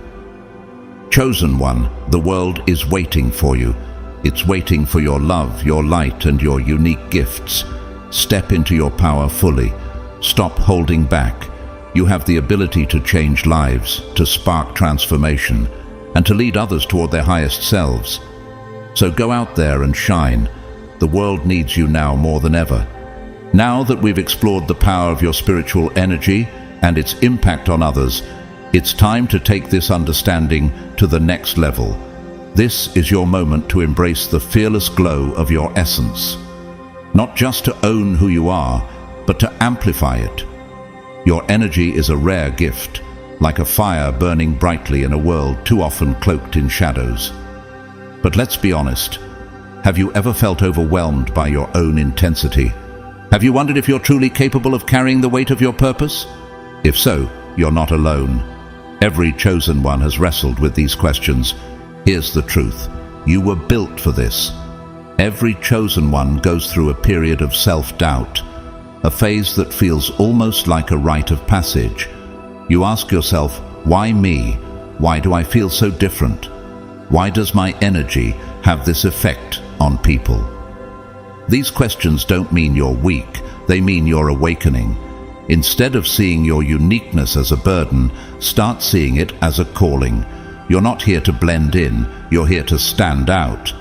Chosen one, the world is waiting for you. It's waiting for your love, your light, and your unique gifts. Step into your power fully. Stop holding back. You have the ability to change lives, to spark transformation, and to lead others toward their highest selves. So go out there and shine. The world needs you now more than ever. Now that we've explored the power of your spiritual energy and its impact on others, it's time to take this understanding to the next level. This is your moment to embrace the fearless glow of your essence. Not just to own who you are, but to amplify it. Your energy is a rare gift, like a fire burning brightly in a world too often cloaked in shadows. But let's be honest, have you ever felt overwhelmed by your own intensity? Have you wondered if you're truly capable of carrying the weight of your purpose? If so, you're not alone. Every chosen one has wrestled with these questions. Here's the truth. You were built for this. Every chosen one goes through a period of self-doubt, a phase that feels almost like a rite of passage. You ask yourself, why me? Why do I feel so different? Why does my energy have this effect on people? These questions don't mean you're weak, they mean you're awakening. Instead of seeing your uniqueness as a burden, start seeing it as a calling. You're not here to blend in, you're here to stand out.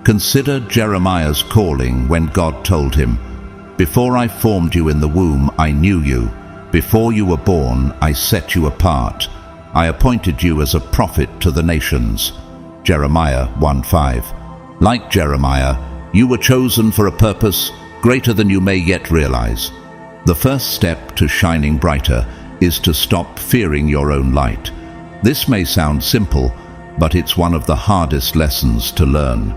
Consider Jeremiah's calling when God told him, "Before I formed you in the womb, I knew you. Before you were born, I set you apart. I appointed you as a prophet to the nations." Jeremiah 1:5. Like Jeremiah, You were chosen for a purpose greater than you may yet realize. The first step to shining brighter is to stop fearing your own light. This may sound simple, but it's one of the hardest lessons to learn.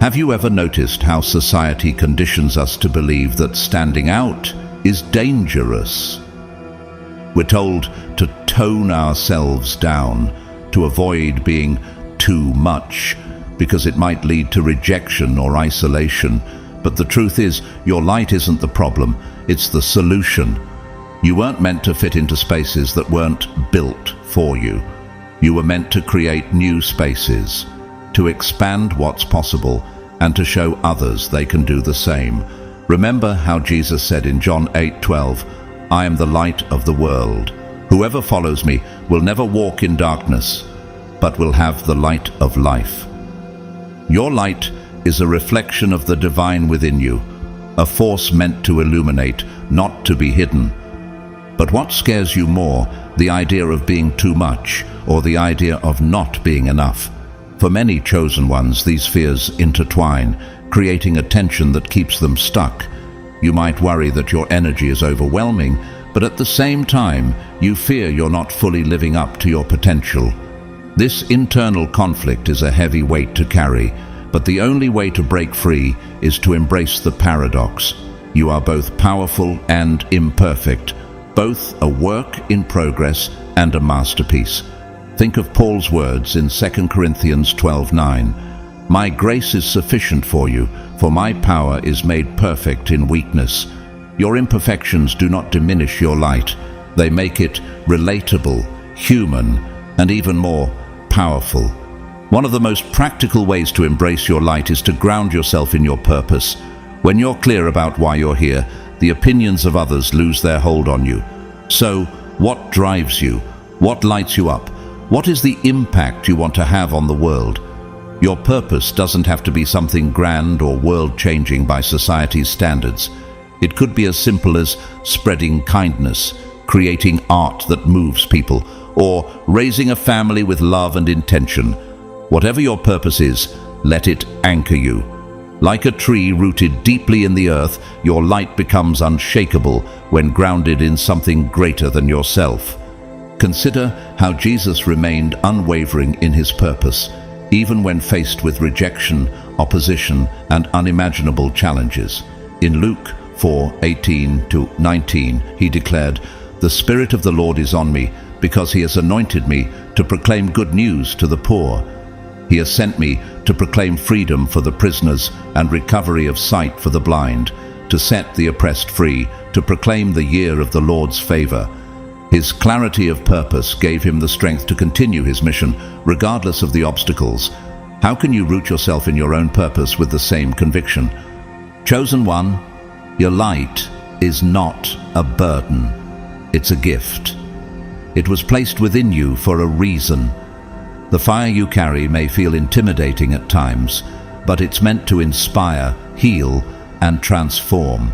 Have you ever noticed how society conditions us to believe that standing out is dangerous? We're told to tone ourselves down, to avoid being too much, because it might lead to rejection or isolation. But the truth is, your light isn't the problem, it's the solution. You weren't meant to fit into spaces that weren't built for you. You were meant to create new spaces, to expand what's possible, and to show others they can do the same. Remember how Jesus said in John 8:12, "I am the light of the world. Whoever follows me will never walk in darkness, but will have the light of life." Your light is a reflection of the divine within you, a force meant to illuminate, not to be hidden. But what scares you more, the idea of being too much, or the idea of not being enough? For many chosen ones, these fears intertwine, creating a tension that keeps them stuck. You might worry that your energy is overwhelming, but at the same time, you fear you're not fully living up to your potential. This internal conflict is a heavy weight to carry, but the only way to break free is to embrace the paradox. You are both powerful and imperfect, both a work in progress and a masterpiece. Think of Paul's words in 2 Corinthians 12:9. "My grace is sufficient for you, for my power is made perfect in weakness." Your imperfections do not diminish your light. They make it relatable, human, and even more powerful. One of the most practical ways to embrace your light is to ground yourself in your purpose. When you're clear about why you're here, the opinions of others lose their hold on you. So, what drives you? What lights you up? What is the impact you want to have on the world? Your purpose doesn't have to be something grand or world-changing by society's standards. It could be as simple as spreading kindness, creating art that moves people, or raising a family with love and intention. Whatever your purpose is, let it anchor you. Like a tree rooted deeply in the earth, your light becomes unshakable when grounded in something greater than yourself. Consider how Jesus remained unwavering in his purpose, even when faced with rejection, opposition, and unimaginable challenges. In Luke 4:18-19, he declared, "The Spirit of the Lord is on me, because he has anointed me to proclaim good news to the poor. He has sent me to proclaim freedom for the prisoners and recovery of sight for the blind, to set the oppressed free, to proclaim the year of the Lord's favor." His clarity of purpose gave him the strength to continue his mission, regardless of the obstacles. How can you root yourself in your own purpose with the same conviction? Chosen one, your light is not a burden. It's a gift. It was placed within you for a reason. The fire you carry may feel intimidating at times, but it's meant to inspire, heal, and transform.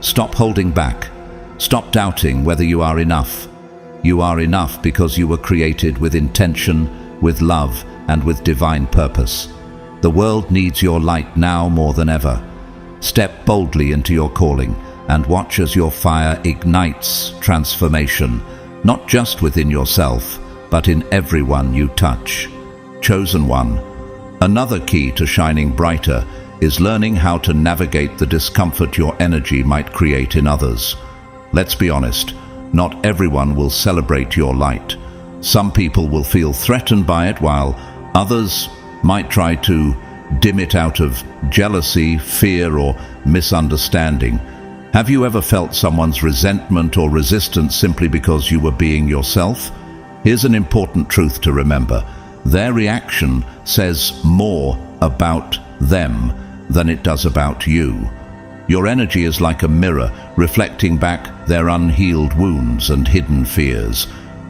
Stop holding back. Stop doubting whether you are enough. You are enough because you were created with intention, with love, and with divine purpose. The world needs your light now more than ever. Step boldly into your calling and watch as your fire ignites transformation, not just within yourself, but in everyone you touch. Chosen one. Another key to shining brighter is learning how to navigate the discomfort your energy might create in others. Let's be honest, not everyone will celebrate your light. Some people will feel threatened by it, while others might try to dim it out of jealousy, fear, or misunderstanding. Have you ever felt someone's resentment or resistance simply because you were being yourself? Here's an important truth to remember. Their reaction says more about them than it does about you. Your energy is like a mirror, reflecting back their unhealed wounds and hidden fears.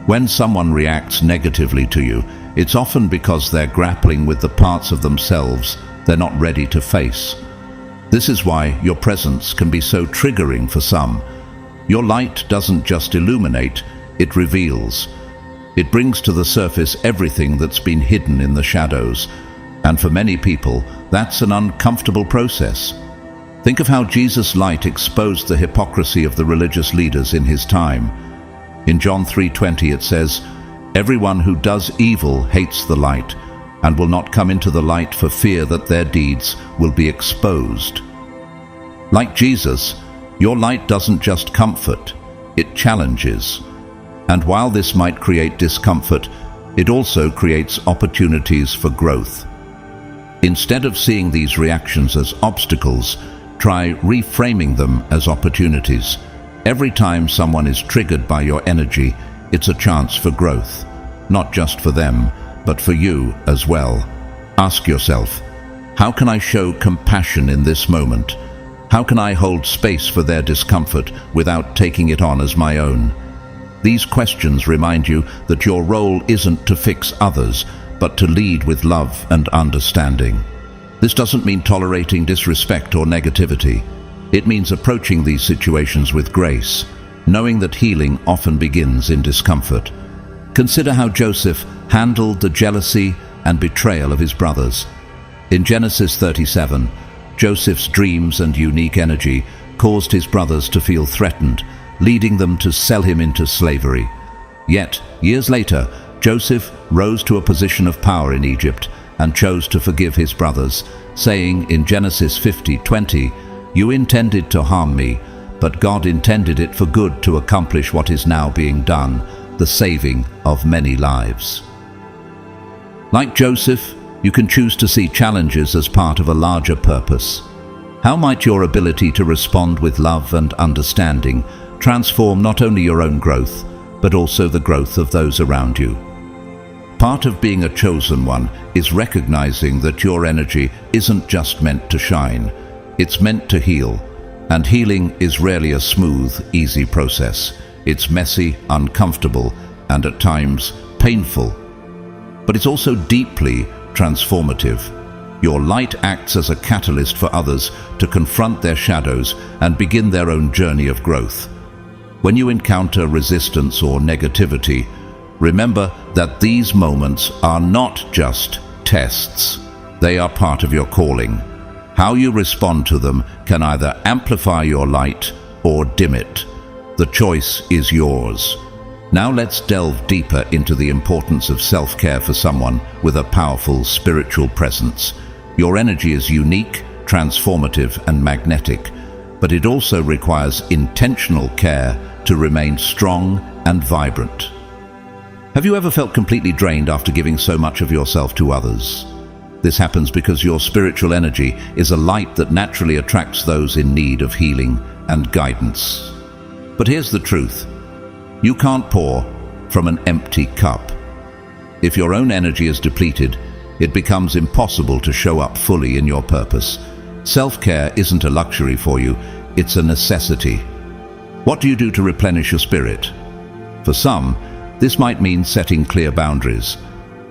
When someone reacts negatively to you, it's often because they're grappling with the parts of themselves they're not ready to face. This is why your presence can be so triggering for some. Your light doesn't just illuminate, it reveals. It brings to the surface everything that's been hidden in the shadows. And for many people, that's an uncomfortable process. Think of how Jesus' light exposed the hypocrisy of the religious leaders in his time. In John 3:20 it says, "Everyone who does evil hates the light, and will not come into the light for fear that their deeds will be exposed." Like Jesus, your light doesn't just comfort, it challenges. And while this might create discomfort, it also creates opportunities for growth. Instead of seeing these reactions as obstacles, try reframing them as opportunities. Every time someone is triggered by your energy, it's a chance for growth, not just for them, but for you as well. Ask yourself, how can I show compassion in this moment? How can I hold space for their discomfort without taking it on as my own? These questions remind you that your role isn't to fix others, but to lead with love and understanding. This doesn't mean tolerating disrespect or negativity. It means approaching these situations with grace, knowing that healing often begins in discomfort. Consider how Joseph handled the jealousy and betrayal of his brothers. In Genesis 37, Joseph's dreams and unique energy caused his brothers to feel threatened, leading them to sell him into slavery. Yet, years later, Joseph rose to a position of power in Egypt and chose to forgive his brothers, saying in Genesis 50:20, "You intended to harm me, but God intended it for good to accomplish what is now being done, the saving of many lives." Like Joseph, you can choose to see challenges as part of a larger purpose. How might your ability to respond with love and understanding transform not only your own growth, but also the growth of those around you? Part of being a chosen one is recognizing that your energy isn't just meant to shine, it's meant to heal. And healing is rarely a smooth, easy process. It's messy, uncomfortable, and at times painful. But it's also deeply transformative. Your light acts as a catalyst for others to confront their shadows and begin their own journey of growth. When you encounter resistance or negativity, remember that these moments are not just tests. They are part of your calling. How you respond to them can either amplify your light or dim it. The choice is yours. Now let's delve deeper into the importance of self-care for someone with a powerful spiritual presence. Your energy is unique, transformative, and magnetic, but it also requires intentional care to remain strong and vibrant. Have you ever felt completely drained after giving so much of yourself to others? This happens because your spiritual energy is a light that naturally attracts those in need of healing and guidance. But here's the truth. You can't pour from an empty cup. If your own energy is depleted, it becomes impossible to show up fully in your purpose. Self-care isn't a luxury for you, it's a necessity. What do you do to replenish your spirit? For some, this might mean setting clear boundaries,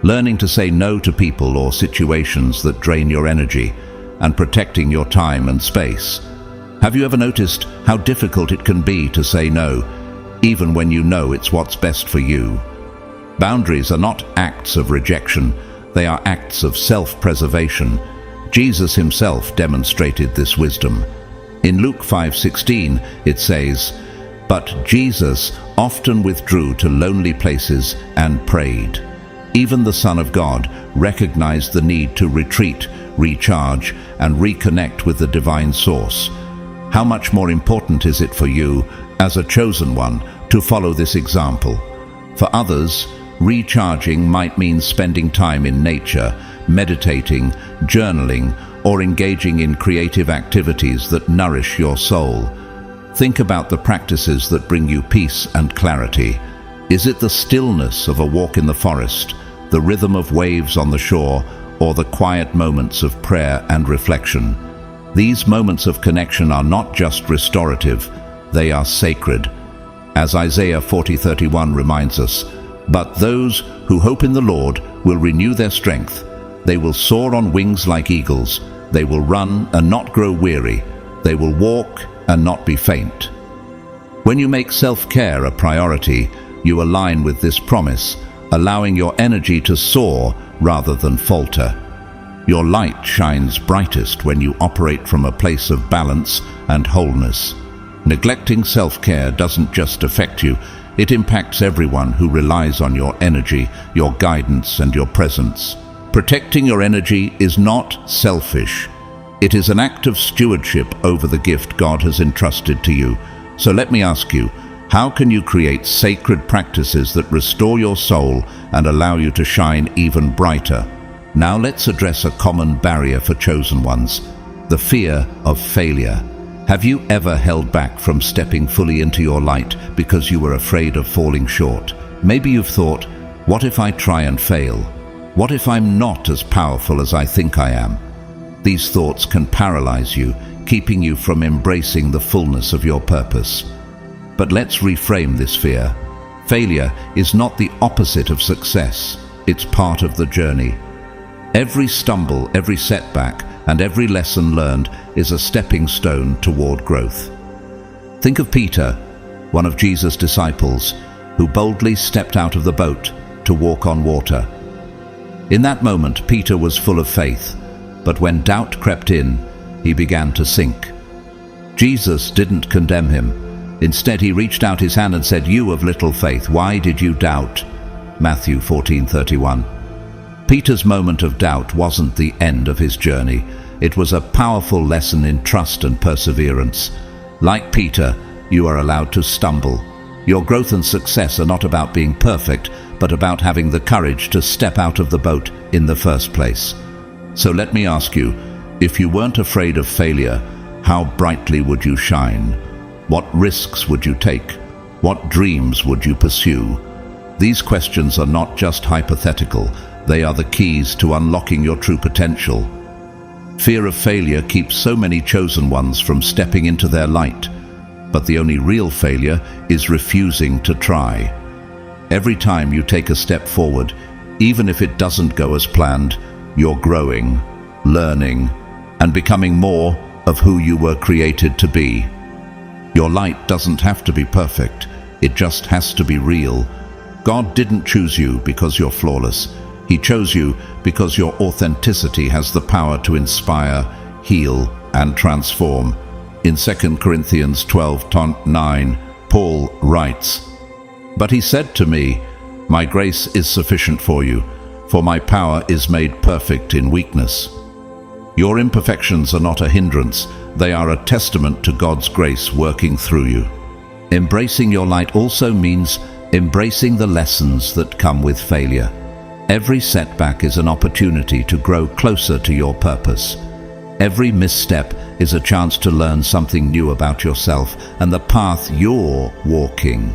learning to say no to people or situations that drain your energy, and protecting your time and space. Have you ever noticed how difficult it can be to say no, even when you know it's what's best for you? Boundaries are not acts of rejection, they are acts of self-preservation. Jesus himself demonstrated this wisdom. In Luke 5:16, it says, "But Jesus often withdrew to lonely places and prayed." Even the Son of God recognized the need to retreat, recharge, and reconnect with the divine source. How much more important is it for you, as a chosen one, to follow this example? For others, recharging might mean spending time in nature, meditating, journaling, or engaging in creative activities that nourish your soul. Think about the practices that bring you peace and clarity. Is it the stillness of a walk in the forest, the rhythm of waves on the shore, or the quiet moments of prayer and reflection? These moments of connection are not just restorative, they are sacred. As Isaiah 40:31 reminds us, "But those who hope in the Lord will renew their strength. They will soar on wings like eagles. They will run and not grow weary. They will walk and not be faint." When you make self-care a priority, you align with this promise, allowing your energy to soar rather than falter. Your light shines brightest when you operate from a place of balance and wholeness. Neglecting self-care doesn't just affect you, it impacts everyone who relies on your energy, your guidance, and your presence. Protecting your energy is not selfish. It is an act of stewardship over the gift God has entrusted to you. So let me ask you, how can you create sacred practices that restore your soul and allow you to shine even brighter? Now let's address a common barrier for chosen ones, the fear of failure. Have you ever held back from stepping fully into your light because you were afraid of falling short? Maybe you've thought, what if I try and fail? What if I'm not as powerful as I think I am? These thoughts can paralyze you, keeping you from embracing the fullness of your purpose. But let's reframe this fear. Failure is not the opposite of success. It's part of the journey. Every stumble, every setback, and every lesson learned is a stepping stone toward growth. Think of Peter, one of Jesus' disciples, who boldly stepped out of the boat to walk on water. In that moment, Peter was full of faith, but when doubt crept in, he began to sink. Jesus didn't condemn him. Instead, he reached out his hand and said, "You of little faith, why did you doubt?" Matthew 14:31. Peter's moment of doubt wasn't the end of his journey. It was a powerful lesson in trust and perseverance. Like Peter, you are allowed to stumble. Your growth and success are not about being perfect, but about having the courage to step out of the boat in the first place. So let me ask you, if you weren't afraid of failure, how brightly would you shine? What risks would you take? What dreams would you pursue? These questions are not just hypothetical. They are the keys to unlocking your true potential. Fear of failure keeps so many chosen ones from stepping into their light. But the only real failure is refusing to try. Every time you take a step forward, even if it doesn't go as planned, you're growing, learning, and becoming more of who you were created to be. Your light doesn't have to be perfect. It just has to be real. God didn't choose you because you're flawless. He chose you because your authenticity has the power to inspire, heal, and transform. In 2 Corinthians 12:9, Paul writes, "But he said to me, 'My grace is sufficient for you, for my power is made perfect in weakness.'" Your imperfections are not a hindrance. They are a testament to God's grace working through you. Embracing your light also means embracing the lessons that come with failure. Every setback is an opportunity to grow closer to your purpose. Every misstep is a chance to learn something new about yourself and the path you're walking.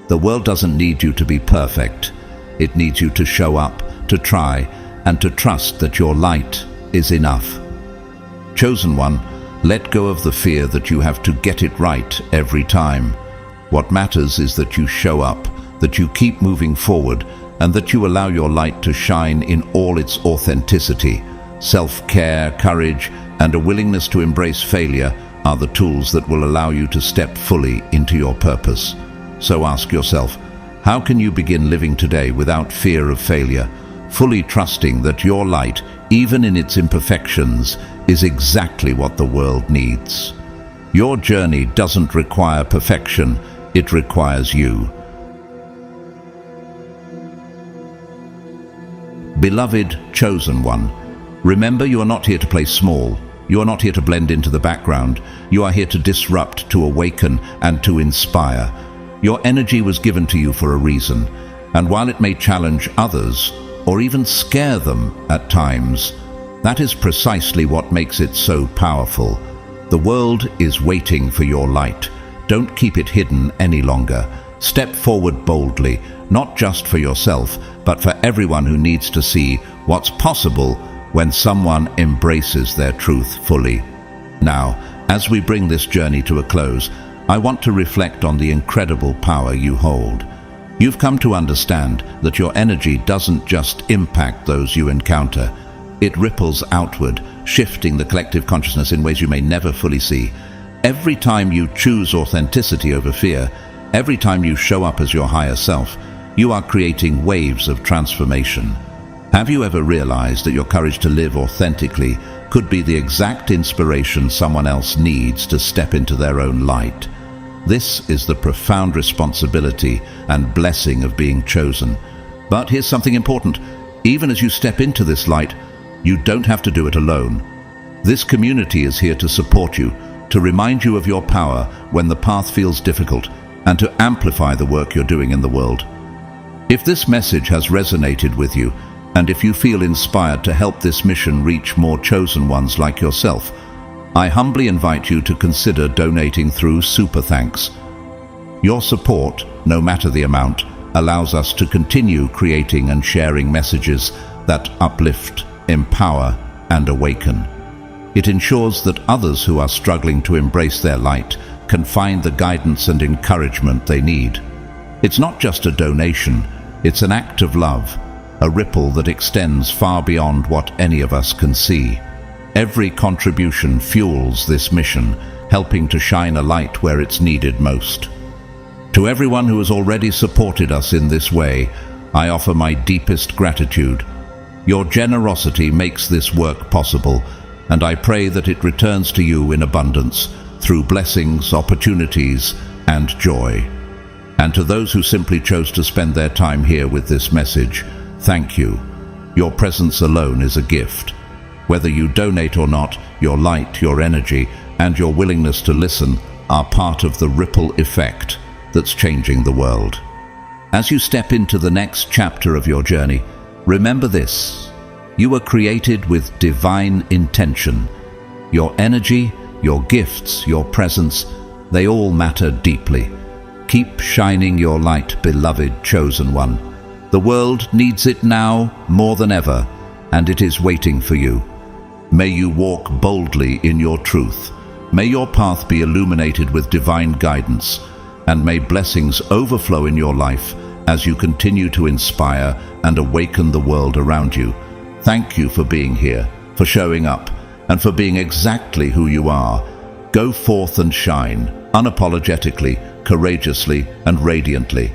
The world doesn't need you to be perfect. It needs you to show up, to try, and to trust that your light is enough. Chosen one, let go of the fear that you have to get it right every time. What matters is that you show up, that you keep moving forward, and that you allow your light to shine in all its authenticity. Self-care, courage, and a willingness to embrace failure are the tools that will allow you to step fully into your purpose. So ask yourself, how can you begin living today without fear of failure, fully trusting that your light, even in its imperfections, is exactly what the world needs? Your journey doesn't require perfection, it requires you. Beloved chosen one, remember you are not here to play small. You are not here to blend into the background. You are here to disrupt, to awaken, and to inspire. Your energy was given to you for a reason, and while it may challenge others, or even scare them at times, that is precisely what makes it so powerful. The world is waiting for your light. Don't keep it hidden any longer. Step forward boldly, not just for yourself, but for everyone who needs to see what's possible when someone embraces their truth fully. Now, as we bring this journey to a close, I want to reflect on the incredible power you hold. You've come to understand that your energy doesn't just impact those you encounter. It ripples outward, shifting the collective consciousness in ways you may never fully see. Every time you choose authenticity over fear, every time you show up as your higher self, you are creating waves of transformation. Have you ever realized that your courage to live authentically could be the exact inspiration someone else needs to step into their own light? This is the profound responsibility and blessing of being chosen. But here's something important. Even as you step into this light, you don't have to do it alone. This community is here to support you, to remind you of your power when the path feels difficult, and to amplify the work you're doing in the world. If this message has resonated with you, and if you feel inspired to help this mission reach more chosen ones like yourself, I humbly invite you to consider donating through Super Thanks. Your support, no matter the amount, allows us to continue creating and sharing messages that uplift, empower, and awaken. It ensures that others who are struggling to embrace their light can find the guidance and encouragement they need. It's not just a donation, it's an act of love, a ripple that extends far beyond what any of us can see. Every contribution fuels this mission, helping to shine a light where it's needed most. To everyone who has already supported us in this way, I offer my deepest gratitude. Your generosity makes this work possible, and I pray that it returns to you in abundance through blessings, opportunities, and joy. And to those who simply chose to spend their time here with this message, thank you. Your presence alone is a gift. Whether you donate or not, your light, your energy, and your willingness to listen are part of the ripple effect that's changing the world. As you step into the next chapter of your journey, remember this: you were created with divine intention. Your energy, your gifts, your presence, they all matter deeply. Keep shining your light, beloved chosen one. The world needs it now more than ever, and it is waiting for you. May you walk boldly in your truth. May your path be illuminated with divine guidance, and may blessings overflow in your life as you continue to inspire and awaken the world around you. Thank you for being here, for showing up, and for being exactly who you are. Go forth and shine, unapologetically, courageously, and radiantly.